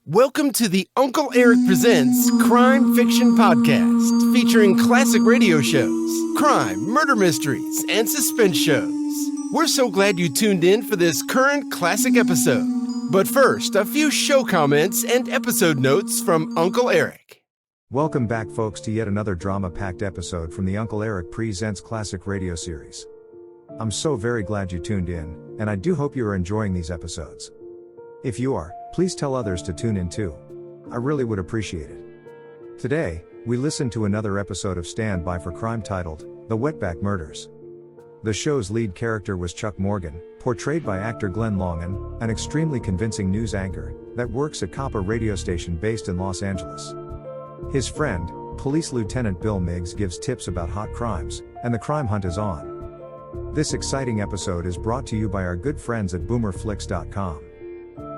Welcome to the Uncle Erich Presents Crime Fiction Podcast, featuring classic radio shows, crime, murder mysteries, and suspense shows. We're so glad you tuned in for this current classic episode. But first, a few show comments and episode notes from Uncle Erich. Welcome back, folks, to yet another drama-packed episode from the Uncle Erich Presents Classic Radio Series. I'm so very glad you tuned in, and I do hope you are enjoying these episodes. If you are, please tell others to tune in too. I really would appreciate it. Today, we listen to another episode of Stand By for Crime titled, The Wetback Murders. The show's lead character was Chuck Morgan, portrayed by actor Glen Langen, an extremely convincing news anchor that works at a radio station based in Los Angeles. His friend, Police Lieutenant Bill Miggs, gives tips about hot crimes, and the crime hunt is on. This exciting episode is brought to you by our good friends at boomerflix.com.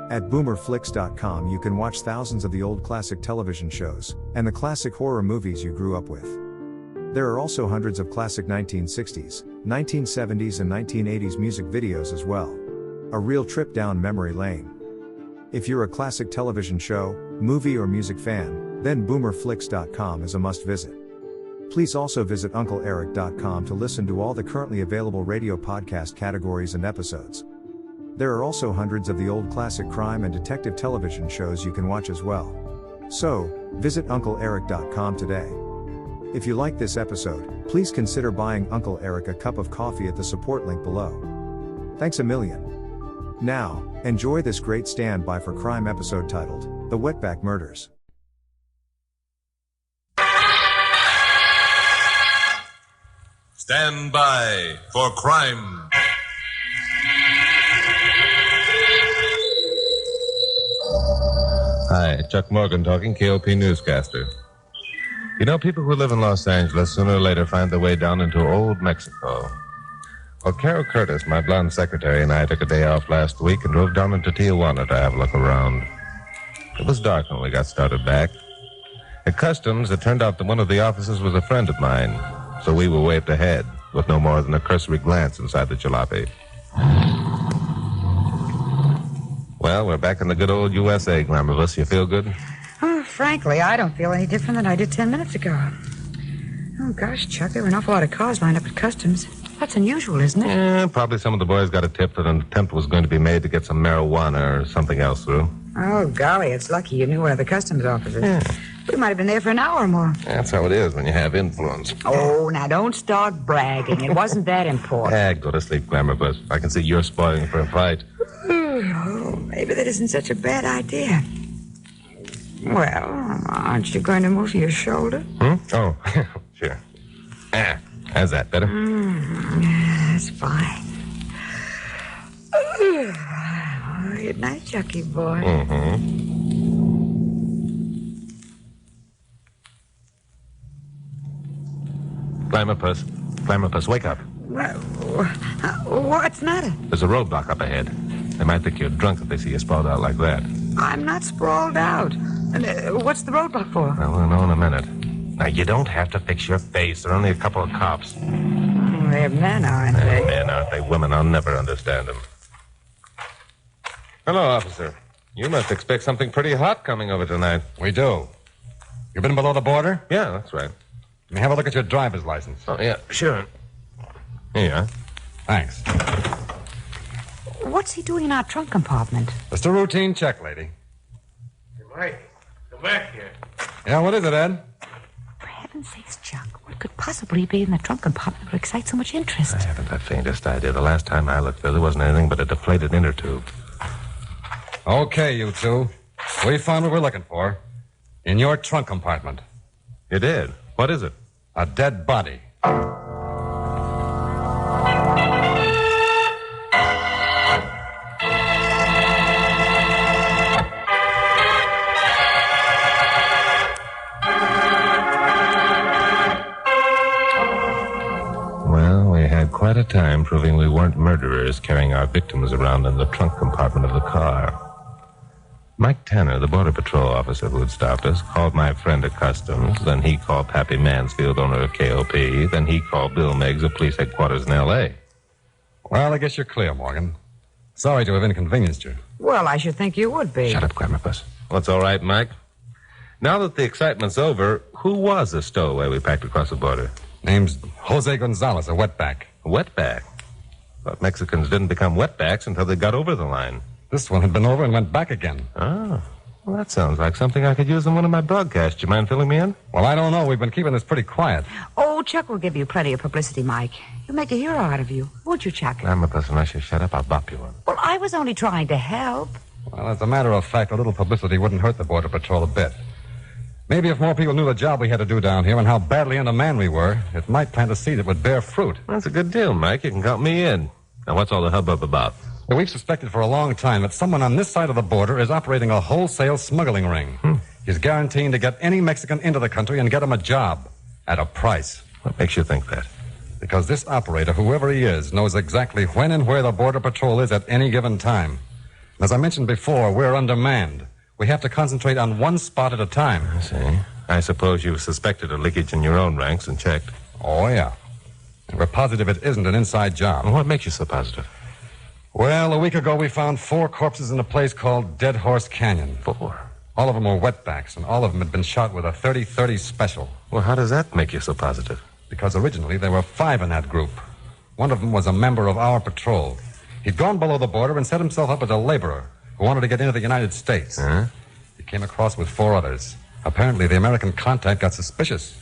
At boomerflix.com you can watch thousands of the old classic television shows, and the classic horror movies you grew up with. There are also hundreds of classic 1960s, 1970s and 1980s music videos as well. A real trip down memory lane. If you're a classic television show, movie or music fan, then boomerflix.com is a must visit. Please also visit uncleeric.com to listen to all the currently available radio podcast categories and episodes. There are also hundreds of the old classic crime and detective television shows you can watch as well. So, visit uncleeric.com today. If you like this episode, please consider buying Uncle Erich a cup of coffee at the support link below. Thanks a million. Now, enjoy this great Stand By for Crime episode titled, The Wetback Murders. Stand by for crime. Hi, Chuck Morgan talking, KOP newscaster. You know, people who live in Los Angeles sooner or later find their way down into old Mexico. Well, Carol Curtis, my blonde secretary, and I took a day off last week and drove down into Tijuana to have a look around. It was dark when we got started back. At Customs, it turned out that one of the officers was a friend of mine, so we were waved ahead with no more than a cursory glance inside the jalopy. Well, we're back in the good old USA, Glamorous. You feel good? Oh, frankly, I don't feel any different than I did 10 minutes ago. Oh, gosh, Chuck, there were an awful lot of cars lined up at Customs. That's unusual, isn't it? Yeah, probably some of the boys got a tip that an attempt was going to be made to get some marijuana or something else through. Oh, golly, it's lucky you knew one of the Customs officers. Yeah. We might have been there for an hour or more. That's how it is when you have influence. Oh, now don't start bragging. It wasn't that important. Go to sleep, Glamorous. I can see you're spoiling for a fight. Oh, maybe that isn't such a bad idea. Well, aren't you going to move your shoulder? Oh, sure. How's that, better? That's fine. Oh, good night, Chucky boy. Glamorous, wake up. What's the matter? There's a roadblock up ahead. They might think you're drunk if they see you sprawled out like that. I'm not sprawled out. What's the roadblock for? Well, we'll know in a minute. Now, you don't have to fix your face. There are only a couple of cops. They're men, aren't they? Men, aren't they? Women, I'll never understand them. Hello, officer. You must expect something pretty hot coming over tonight. We do. You been below the border? Yeah, that's right. Let me have a look at your driver's license. Oh, yeah, sure. Here you are. Thanks. What's he doing in our trunk compartment? Just a routine check, lady. Hey, Mike, come back here. Yeah, what is it, Ed? For heaven's sakes, Chuck, what could possibly be in the trunk compartment that would excite so much interest? I haven't the faintest idea. The last time I looked there wasn't anything but a deflated inner tube. Okay, you two. We found what we're looking for. In your trunk compartment. You did? What is it? A dead body. Quite a time proving we weren't murderers carrying our victims around in the trunk compartment of the car. Mike Tanner, the Border Patrol officer who had stopped us, called my friend at Customs. Then he called Pappy Mansfield, owner of KOP. Then he called Bill Miggs of police headquarters in L.A. Well, I guess you're clear, Morgan. Sorry to have inconvenienced you. Well, I should think you would be. Shut up, Glamorous. Well, it's all right, Mike. Now that the excitement's over, who was the stowaway we packed across the border? Name's Jose Gonzalez, a wetback. Wetback? Thought Mexicans didn't become wetbacks until they got over the line. This one had been over and went back again. Oh. Well, that sounds like something I could use in one of my broadcasts. Do you mind filling me in? Well, I don't know. We've been keeping this pretty quiet. Oh, Chuck will give you plenty of publicity, Mike. He'll make a hero out of you. Won't you, Chuck? I'm a person. I should shut up. I'll bop you one. Well, I was only trying to help. Well, as a matter of fact, a little publicity wouldn't hurt the Border Patrol a bit. Maybe if more people knew the job we had to do down here and how badly undermanned we were, it might plant a seed that would bear fruit. That's a good deal, Mike. You can count me in. Now, what's all the hubbub about? Well, we've suspected for a long time that someone on this side of the border is operating a wholesale smuggling ring. He's guaranteeing to get any Mexican into the country and get him a job at a price. What makes you think that? Because this operator, whoever he is, knows exactly when and where the Border Patrol is at any given time. As I mentioned before, we're undermanned. We have to concentrate on one spot at a time. I see. I suppose you've suspected a leakage in your own ranks and checked. Oh, yeah. And we're positive it isn't an inside job. Well, what makes you so positive? Well, a week ago we found 4 corpses in a place called Dead Horse Canyon. 4? All of them were wetbacks, and all of them had been shot with a 30-30 special. Well, how does that make you so positive? Because originally there were 5 in that group. One of them was a member of our patrol. He'd gone below the border and set himself up as a laborer who wanted to get into the United States. Huh? He came across with 4 others. Apparently, the American contact got suspicious.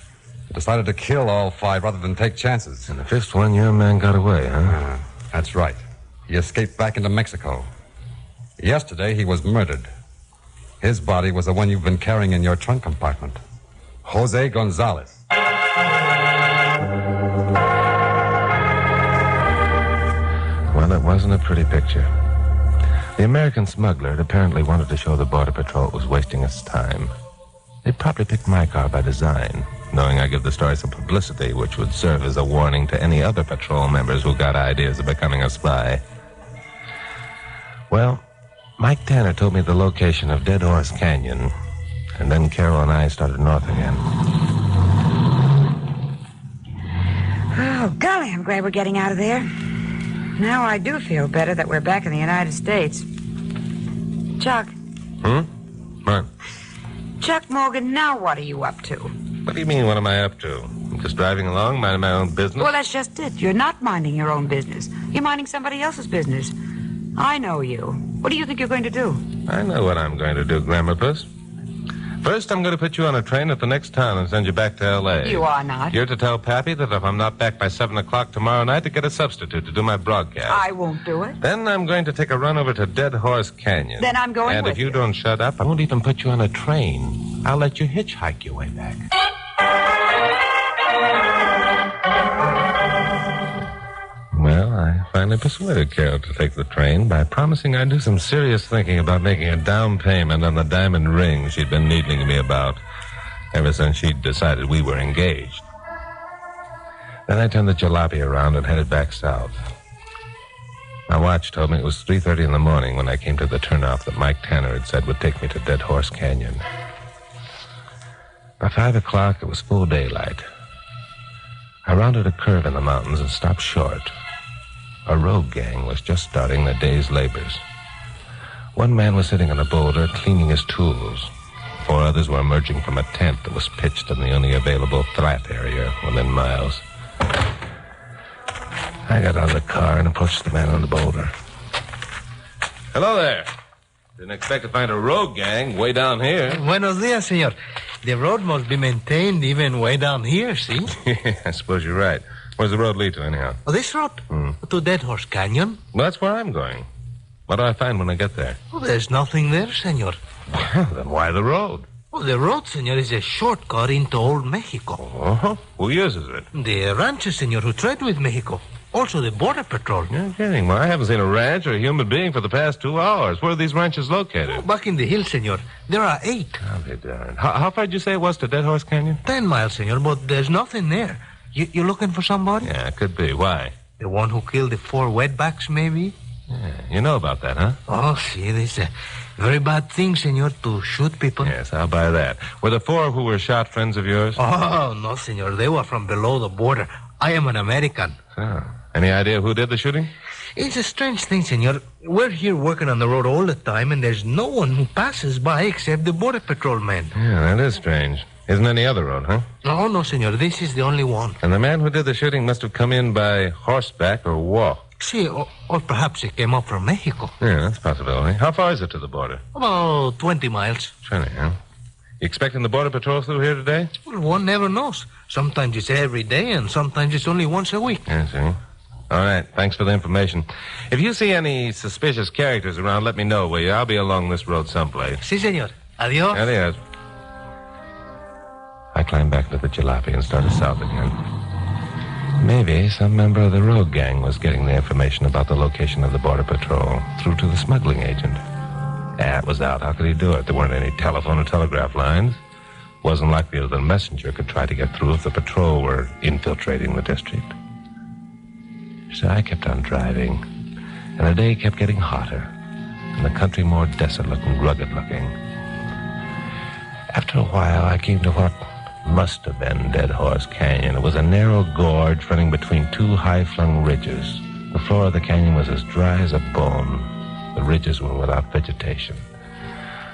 He decided to kill all 5 rather than take chances. And the 5th one, your man got away, huh? That's right. He escaped back into Mexico. Yesterday, he was murdered. His body was the one you've been carrying in your trunk compartment. Jose Gonzalez. Well, it wasn't a pretty picture. The American smuggler had apparently wanted to show the Border Patrol it was wasting its time. They probably picked my car by design, knowing I give the story some publicity, which would serve as a warning to any other patrol members who got ideas of becoming a spy. Well, Mike Tanner told me the location of Dead Horse Canyon, and then Carol and I started north again. Oh, golly, I'm glad we're getting out of there. Now I do feel better that we're back in the United States. Chuck. What? Chuck Morgan, now what are you up to? What do you mean, what am I up to? I'm just driving along, minding my own business? Well, that's just it. You're not minding your own business. You're minding somebody else's business. I know you. What do you think you're going to do? I know what I'm going to do, Glamour Puss. First, I'm going to put you on a train at the next town and send you back to L.A. You are not. You're to tell Pappy that if I'm not back by 7 o'clock tomorrow night, to get a substitute to do my broadcast. I won't do it. Then I'm going to take a run over to Dead Horse Canyon. Then I'm going And with if you don't shut up, I won't even put you on a train. I'll let you hitchhike your way back. Well, I finally persuaded Carol to take the train by promising I'd do some serious thinking about making a down payment on the diamond ring she'd been needling me about ever since she'd decided we were engaged. Then I turned the jalopy around and headed back south. My watch told me it was 3:30 in the morning when I came to the turnoff that Mike Tanner had said would take me to Dead Horse Canyon. By 5 o'clock, it was full daylight. I rounded a curve in the mountains and stopped short. A road gang was just starting their day's labors. One man was sitting on a boulder cleaning his tools. 4 others were emerging from a tent that was pitched in the only available flat area within miles. I got out of the car and approached the man on the boulder. Hello there. Didn't expect to find a road gang way down here. Buenos dias, senor. The road must be maintained even way down here, see? I suppose you're right. Where's the road lead to, anyhow? Oh, this road? To Dead Horse Canyon? Well, that's where I'm going. What do I find when I get there? Oh, there's nothing there, senor. Well, then why the road? Oh, the road, senor, is a shortcut into old Mexico. Oh, who uses it? The ranchers, senor, who trade with Mexico. Also the Border Patrol. You're kidding. Well, I haven't seen a ranch or a human being for the past 2 hours. Where are these ranches located? Oh, back in the hills, senor. There are 8. I'll be darned. How far did you say it was to Dead Horse Canyon? 10 miles, senor, but there's nothing there. You looking for somebody? Yeah, it could be. Why? The one who killed the 4 wetbacks, maybe? Yeah, you know about that, huh? Oh, see, this is a very bad thing, senor, to shoot people. Yes, I'll buy that. Were the 4 who were shot friends of yours? Oh, no, senor. They were from below the border. I am an American. So, any idea who did the shooting? It's a strange thing, senor. We're here working on the road all the time, and there's no one who passes by except the border patrol men. Yeah, that is strange. Isn't any other road, huh? Oh, no, senor. This is the only one. And the man who did the shooting must have come in by horseback or walk. See, or perhaps he came up from Mexico. Yeah, that's a possibility. How far is it to the border? About 20 miles. 20, huh? You expecting the border patrol through here today? Well, one never knows. Sometimes it's every day, and sometimes it's only once a week. I see. All right, thanks for the information. If you see any suspicious characters around, let me know, will you? I'll be along this road someplace. Si, senor. Adios. Adios. I climbed back to the jalopy and started south again. Maybe some member of the road gang was getting the information about the location of the border patrol through to the smuggling agent. It was out. How could he do it? There weren't any telephone or telegraph lines. Wasn't likely that a messenger could try to get through if the patrol were infiltrating the district. So I kept on driving, and the day kept getting hotter, and the country more desolate and rugged-looking. After a while, I came to what must have been Dead Horse Canyon. It was a narrow gorge running between two high-flung ridges. The floor of the canyon was as dry as a bone. The ridges were without vegetation.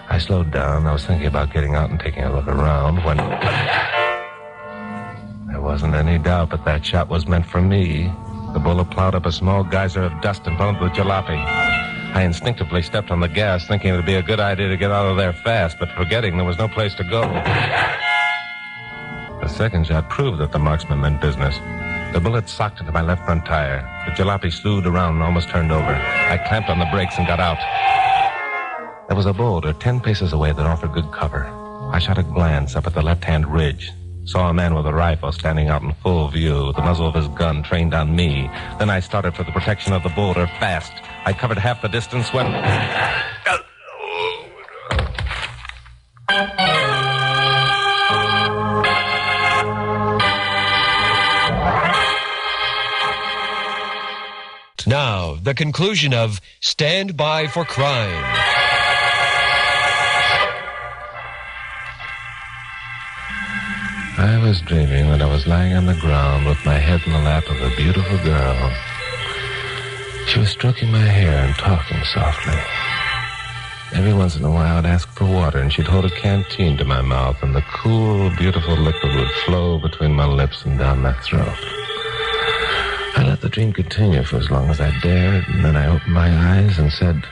I slowed down. I was thinking about getting out and taking a look around when... There wasn't any doubt that that shot was meant for me. The bullet plowed up a small geyser of dust in front of the jalopy. I instinctively stepped on the gas, thinking it would be a good idea to get out of there fast, but forgetting there was no place to go. The second shot proved that the marksman meant business. The bullet socked into my left front tire. The jalopy slewed around and almost turned over. I clamped on the brakes and got out. There was a boulder 10 paces away that offered good cover. I shot a glance up at the left-hand ridge. Saw a man with a rifle standing out in full view, the muzzle of his gun trained on me. Then I started for the protection of the boulder fast. I covered half the distance when... Now, the conclusion of Stand By for Crime. I was dreaming that I was lying on the ground with my head in the lap of a beautiful girl. She was stroking my hair and talking softly. Every once in a while I'd ask for water, and she'd hold a canteen to my mouth, and the cool, beautiful liquid would flow between my lips and down my throat. I let the dream continue for as long as I dared, and then I opened my eyes and said,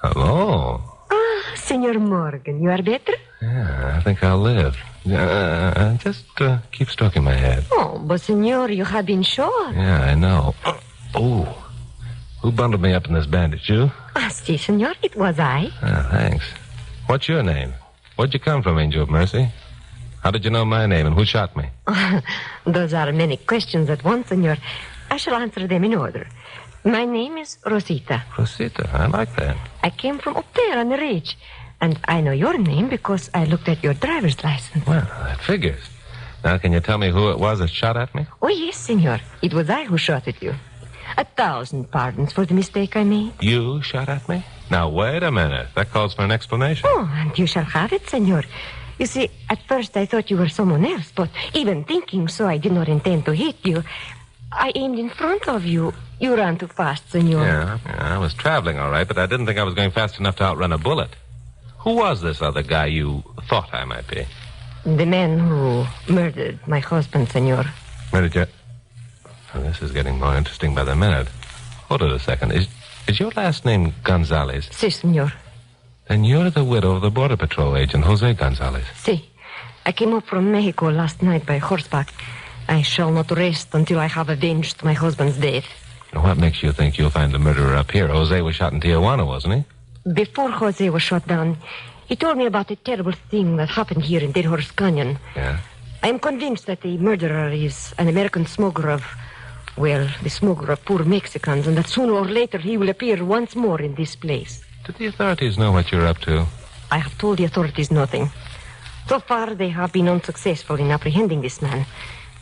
"Hello." Ah, Senor Morgan, you are better? Yeah, I think I'll live. Just keep stroking my head. Oh, but senor, you have been shot. Yeah, I know. Oh, who bundled me up in this bandage? You? Ah, si, senor, it was I. Ah, thanks. What's your name? Where'd you come from, Angel of Mercy? How did you know my name, and who shot me? Those are many questions at once, senor. I shall answer them in order. My name is Rosita. Rosita, I like that. I came from up there on the ridge. And I know your name because I looked at your driver's license. Well, that figures. Now, can you tell me who it was that shot at me? Oh, yes, senor. It was I who shot at you. 1,000 pardons for the mistake I made. You shot at me? Now, wait a minute. That calls for an explanation. Oh, and you shall have it, senor. You see, at first I thought you were someone else, but even thinking so, I did not intend to hit you. I aimed in front of you. You ran too fast, senor. Yeah, I was traveling all right, but I didn't think I was going fast enough to outrun a bullet. Who was this other guy you thought I might be? The man who murdered my husband, senor. Murdered you? Oh, this is getting more interesting by the minute. Hold it a second. Is your last name Gonzalez? Si, senor. Then you're the widow of the Border Patrol agent, Jose Gonzalez. Si. I came up from Mexico last night by horseback. I shall not rest until I have avenged my husband's death. What makes you think you'll find the murderer up here? Jose was shot in Tijuana, wasn't he? Before Jose was shot down, he told me about a terrible thing that happened here in Dead Horse Canyon. Yeah? I am convinced that the murderer is an American smuggler of, well, the smuggler of poor Mexicans, and that sooner or later he will appear once more in this place. Did the authorities know what you're up to? I have told the authorities nothing. So far, they have been unsuccessful in apprehending this man.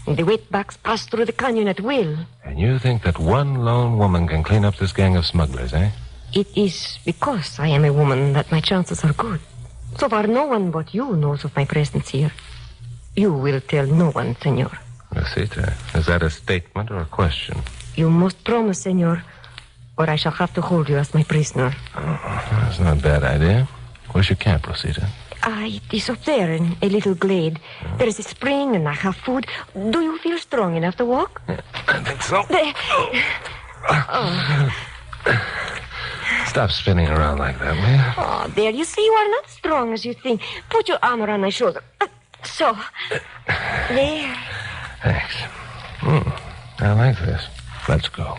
The wetbacks pass through the canyon at will. And you think that one lone woman can clean up this gang of smugglers, eh? It is because I am a woman that my chances are good. So far, no one but you knows of my presence here. You will tell no one, senor. Rosita, is that a statement or a question? You must promise, senor, or I shall have to hold you as my prisoner. Oh, that's not a bad idea. Where's your camp, Rosita? It is up there in a little glade. There is a spring and I have food. Do you feel strong enough to walk? Yeah, I think so. There. Stop spinning around like that, will you? Oh, there. You see, you are not strong as you think. Put your arm around my shoulder. So. There. Thanks. I like this. Let's go.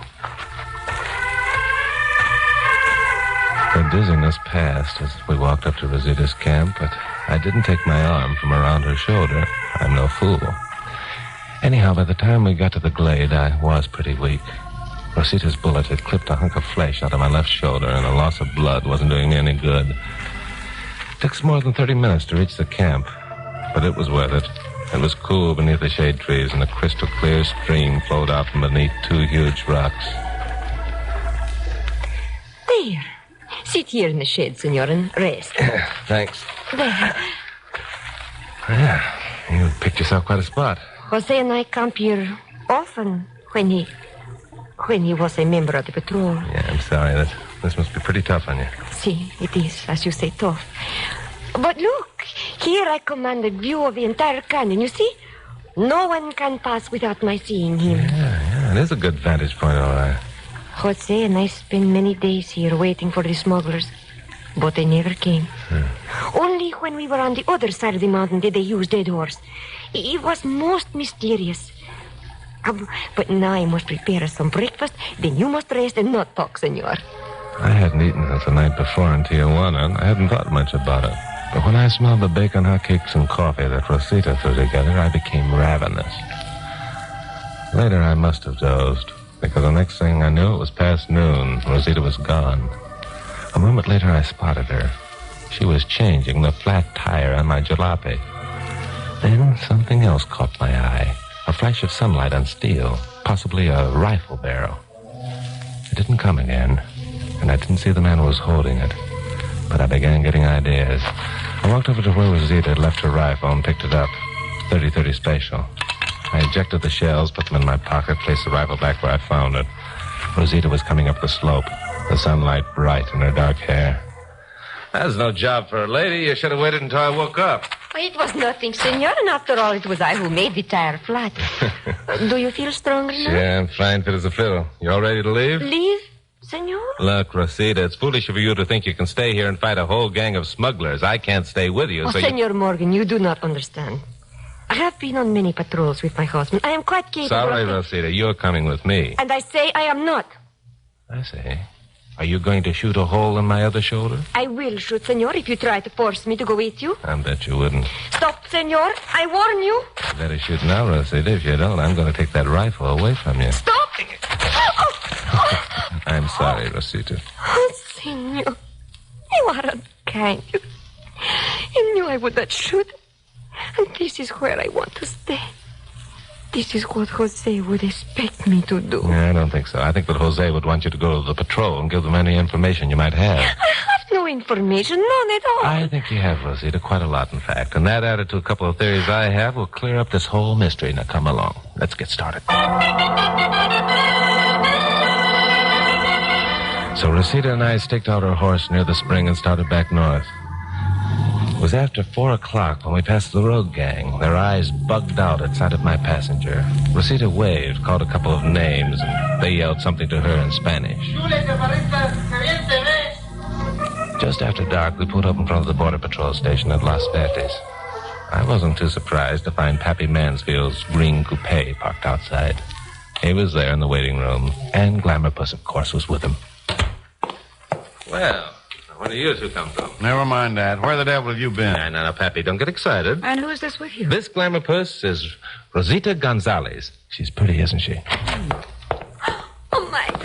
The dizziness passed as we walked up to Rosita's camp, but I didn't take my arm from around her shoulder. I'm no fool. Anyhow, by the time we got to the glade, I was pretty weak. Rosita's bullet had clipped a hunk of flesh out of my left shoulder, and a loss of blood wasn't doing me any good. It took us more than 30 minutes to reach the camp, but it was worth it. It was cool beneath the shade trees, and a crystal clear stream flowed out from beneath 2 huge rocks. There. Sit here in the shade, senor, and rest. Thanks. There. Yeah, you picked yourself quite a spot. Jose and I camp here often when he was a member of the patrol. Yeah, I'm sorry. This must be pretty tough on you. See, it is, as you say, tough. But look, here I command a view of the entire canyon. You see? No one can pass without my seeing him. Yeah, it is a good vantage point, all right. Jose and I spent many days here waiting for the smugglers, but they never came. Only when we were on the other side of the mountain did they use Dead Horse. It was most mysterious. But now I must prepare us some breakfast, then you must rest and not talk, senor. I hadn't eaten since the night before in Tijuana. I hadn't thought much about it. But when I smelled the bacon hotcakes and coffee that Rosita threw together, I became ravenous. Later, I must have dozed, because the next thing I knew, it was past noon. Rosita was gone. A moment later, I spotted her. She was changing the flat tire on my jalopy. Then something else caught my eye. A flash of sunlight on steel, possibly a rifle barrel. It didn't come again, and I didn't see the man who was holding it. But I began getting ideas. I walked over to where Rosita had left her rifle and picked it up. 30-30 special. I ejected the shells, put them in my pocket, placed the rifle back where I found it. Rosita was coming up the slope, the sunlight bright in her dark hair. That's no job for a lady. You should have waited until I woke up. It was nothing, senor, and after all, it was I who made the tire flat. Do you feel stronger now? Yeah, I'm fine, fit as a fiddle. You all ready to leave? Leave, senor? Look, Rosita, it's foolish of you to think you can stay here and fight a whole gang of smugglers. I can't stay with you, so Senor Morgan, you do not understand. I have been on many patrols with my husband. I am quite capable Sorry, of... Rosita, you're coming with me. And I say I am not. I say. Are you going to shoot a hole in my other shoulder? I will shoot, senor, if you try to force me to go with you. I bet you wouldn't. Stop, senor. I warn you. You better shoot now, Rosita. If you don't, I'm going to take that rifle away from you. Stop! I'm sorry, Rosita. Oh, senor. You are unkind. You knew I would not shoot. And this is where I want to stay. This is what Jose would expect me to do. Yeah, I don't think so. I think that Jose would want you to go to the patrol and give them any information you might have. I have no information, none at all. I think you have, Rosita, quite a lot, in fact. And that added to a couple of theories I have will clear up this whole mystery. Now, come along. Let's get started. So Rosita and I staked out our horse near the spring and started back north. It was after 4 o'clock when we passed the road gang. Their eyes bugged out at sight of my passenger. Rosita waved, called a couple of names, and they yelled something to her in Spanish. Just after dark, we pulled up in front of the Border Patrol station at Los Verdes. I wasn't too surprised to find Pappy Mansfield's green coupe parked outside. He was there in the waiting room, and Glamour Puss, of course, was with him. Well... where do you two come from? Never mind that. Where the devil have you been? No, Pappy, don't get excited. And who is this with you? This Glamour Puss is Rosita Gonzalez. She's pretty, isn't she? Oh, Mike.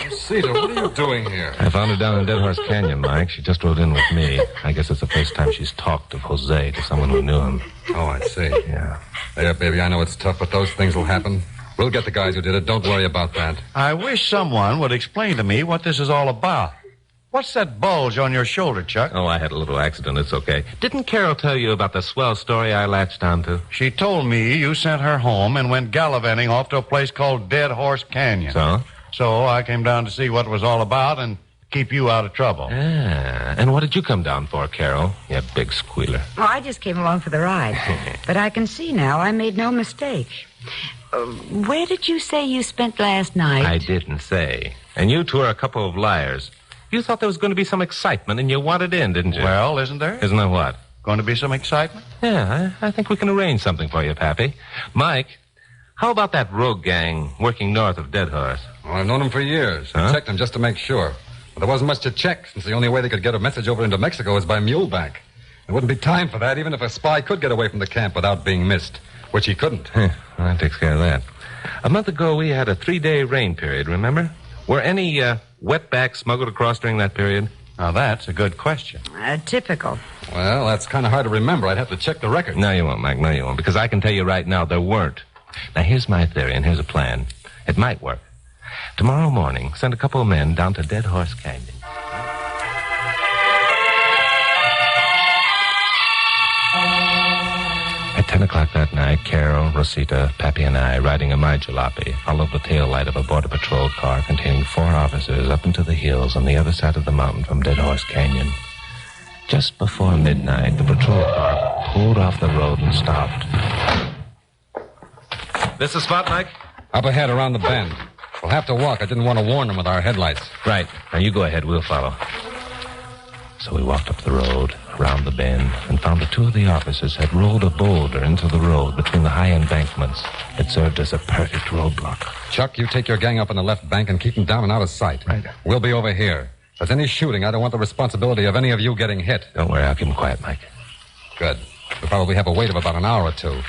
Rosita, what are you doing here? I found her down in Dead Horse Canyon, Mike. She just rode in with me. I guess it's the first time she's talked of Jose to someone who knew him. Oh, I see. Yeah. There, baby, I know it's tough, but those things will happen. We'll get the guys who did it. Don't worry about that. I wish someone would explain to me what this is all about. What's that bulge on your shoulder, Chuck? Oh, I had a little accident. It's okay. Didn't Carol tell you about the swell story I latched onto? She told me you sent her home and went gallivanting off to a place called Dead Horse Canyon. So? So I came down to see what it was all about and keep you out of trouble. Ah, and what did you come down for, Carol? You big squealer. Oh, I just came along for the ride. But I can see now I made no mistake. Where did you say you spent last night? I didn't say. And you two are a couple of liars. You thought there was going to be some excitement, and you wanted in, didn't you? Well, isn't there? Isn't there what? Going to be some excitement? Yeah, I think we can arrange something for you, Pappy. Mike, how about that rogue gang working north of Dead Horse? Well, I've known them for years. I checked them just to make sure. But there wasn't much to check, since the only way they could get a message over into Mexico is by muleback. There wouldn't be time for that, even if a spy could get away from the camp without being missed, which he couldn't. Well, that takes care of that. A month ago, we had a 3-day rain period, remember? Were any wetbacks smuggled across during that period? Now, that's a good question. Typical. Well, that's kind of hard to remember. I'd have to check the record. No, you won't, Mike. No, you won't. Because I can tell you right now, there weren't. Now, here's my theory, and here's a plan. It might work. Tomorrow morning, send a couple of men down to Dead Horse Canyon. At 10 o'clock that night, Carol, Rosita, Pappy, and I, riding a my jalopy, followed the tail light of a Border Patrol car containing 4 officers up into the hills on the other side of the mountain from Dead Horse Canyon. Just before midnight, the patrol car pulled off the road and stopped. This the spot, Mike? Up ahead around the bend. We'll have to walk. I didn't want to warn them with our headlights. Right. Now, you go ahead. We'll follow. So we walked up the road, around the bend, and found that 2 of the officers had rolled a boulder into the road between the high embankments. It served as a perfect roadblock. Chuck, you take your gang up on the left bank and keep them down and out of sight. Right. We'll be over here. If there's any shooting, I don't want the responsibility of any of you getting hit. Don't worry. I'll keep them quiet, Mike. Good. We'll probably have a wait of about an hour or 2.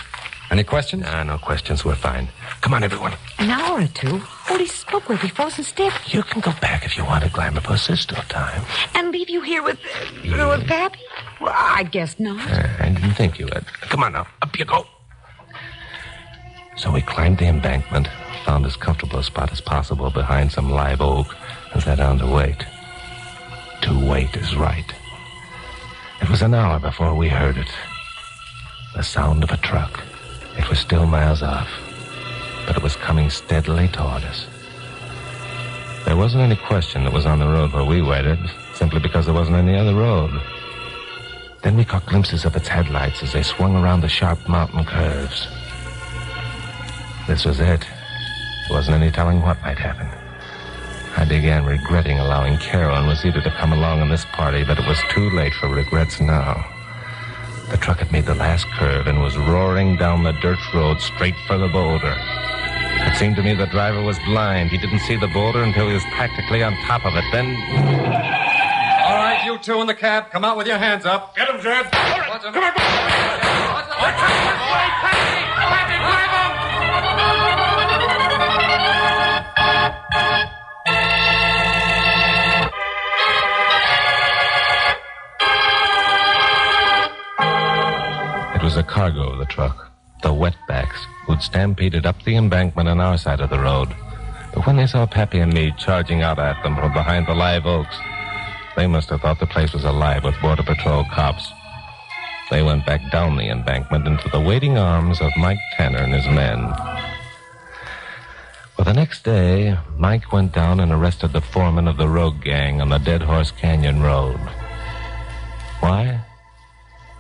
Any questions? No questions. We're fine. Come on, everyone. An hour or 2? Holy smoke, we'll be frozen stiff. You can go back if you want to, Glamour Puss. There's still time. And leave you here with Pappy? Well, I guess not. I didn't think you would. Come on now. Up you go. So we climbed the embankment, found as comfortable a spot as possible behind some live oak, and sat down to wait. To wait is right. It was an hour before we heard it. The sound of a truck. It was still miles off, but it was coming steadily toward us. There wasn't any question it was on the road where we waited, simply because there wasn't any other road. Then we caught glimpses of its headlights as they swung around the sharp mountain curves. This was it. There wasn't any telling what might happen. I began regretting allowing Carol and Rosita to come along in this party, but it was too late for regrets now. The truck had made the last curve and was roaring down the dirt road straight for the boulder. It seemed to me the driver was blind. He didn't see the boulder until he was practically on top of it. Then... All right, you 2 in the cab, come out with your hands up. Get him, Jed. Watch him. Come on. It was a cargo of the truck, the wetbacks, who'd stampeded up the embankment on our side of the road. But when they saw Pappy and me charging out at them from behind the live oaks, they must have thought the place was alive with Border Patrol cops. They went back down the embankment into the waiting arms of Mike Tanner and his men. Well, the next day, Mike went down and arrested the foreman of the rogue gang on the Dead Horse Canyon Road. Why?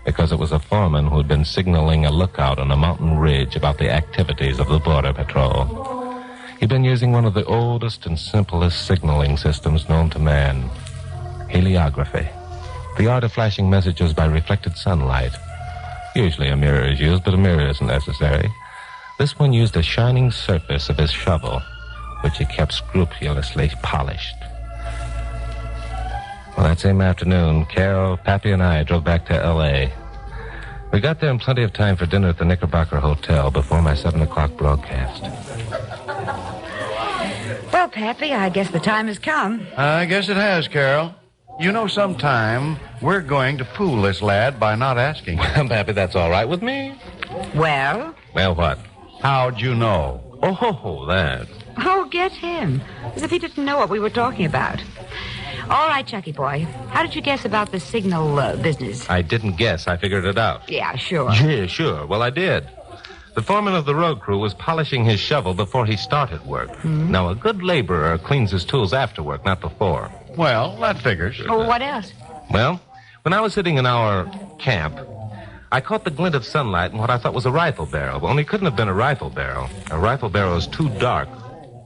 Because it was a foreman who'd been signaling a lookout on a mountain ridge about the activities of the Border Patrol. He'd been using one of the oldest and simplest signaling systems known to man. Heliography. The art of flashing messages by reflected sunlight. Usually a mirror is used, but a mirror isn't necessary. This one used a shining surface of his shovel, which he kept scrupulously polished. Well, that same afternoon, Carol, Pappy, and I drove back to L.A. We got there in plenty of time for dinner at the Knickerbocker Hotel before my 7 o'clock broadcast. Well, Pappy, I guess the time has come. I guess it has, Carol. You know, sometime we're going to fool this lad by not asking. Well, Pappy, that's all right with me. Well? Well, what? How'd you know? Oh, that. Oh, get him. As if he didn't know what we were talking about. All right, Chucky boy. How did you guess about the signal business? I didn't guess. I figured it out. Yeah, sure. Yeah, sure. Well, I did. The foreman of the road crew was polishing his shovel before he started work. Now, a good laborer cleans his tools after work, not before. Well, that figures. Oh, what else? Well, when I was sitting in our camp, I caught the glint of sunlight in what I thought was a rifle barrel. Only it couldn't have been a rifle barrel. A rifle barrel is too dark.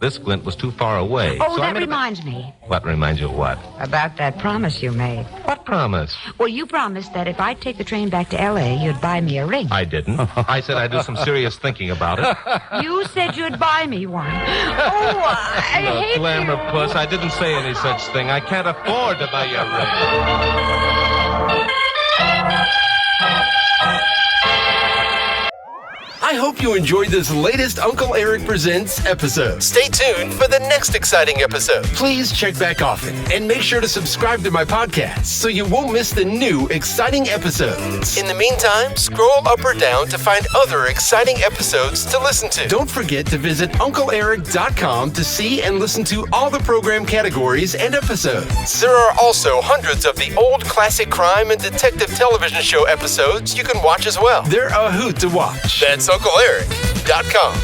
This glint was too far away. Oh, so that reminds me. What reminds you of what? About that promise you made. What promise? Well, you promised that if I'd take the train back to L.A., you'd buy me a ring. I didn't. I said I'd do some serious thinking about it. You said you'd buy me one. Oh, I hate Glamour you. puss, I didn't say any such thing. I can't afford to buy you a ring. I hope you enjoyed this latest Uncle Eric Presents episode. Stay tuned for the next exciting episode. Please check back often and make sure to subscribe to my podcast so you won't miss the new exciting episodes. In the meantime, scroll up or down to find other exciting episodes to listen to. Don't forget to visit UncleEric.com to see and listen to all the program categories and episodes. There are also hundreds of the old classic crime and detective television show episodes you can watch as well. They're a hoot to watch. That's UncleEric.com.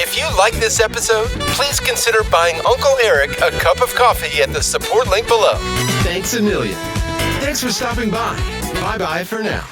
If you like this episode, please consider buying Uncle Eric a cup of coffee at the support link below. Thanks a million. Thanks for stopping by. Bye-bye for now.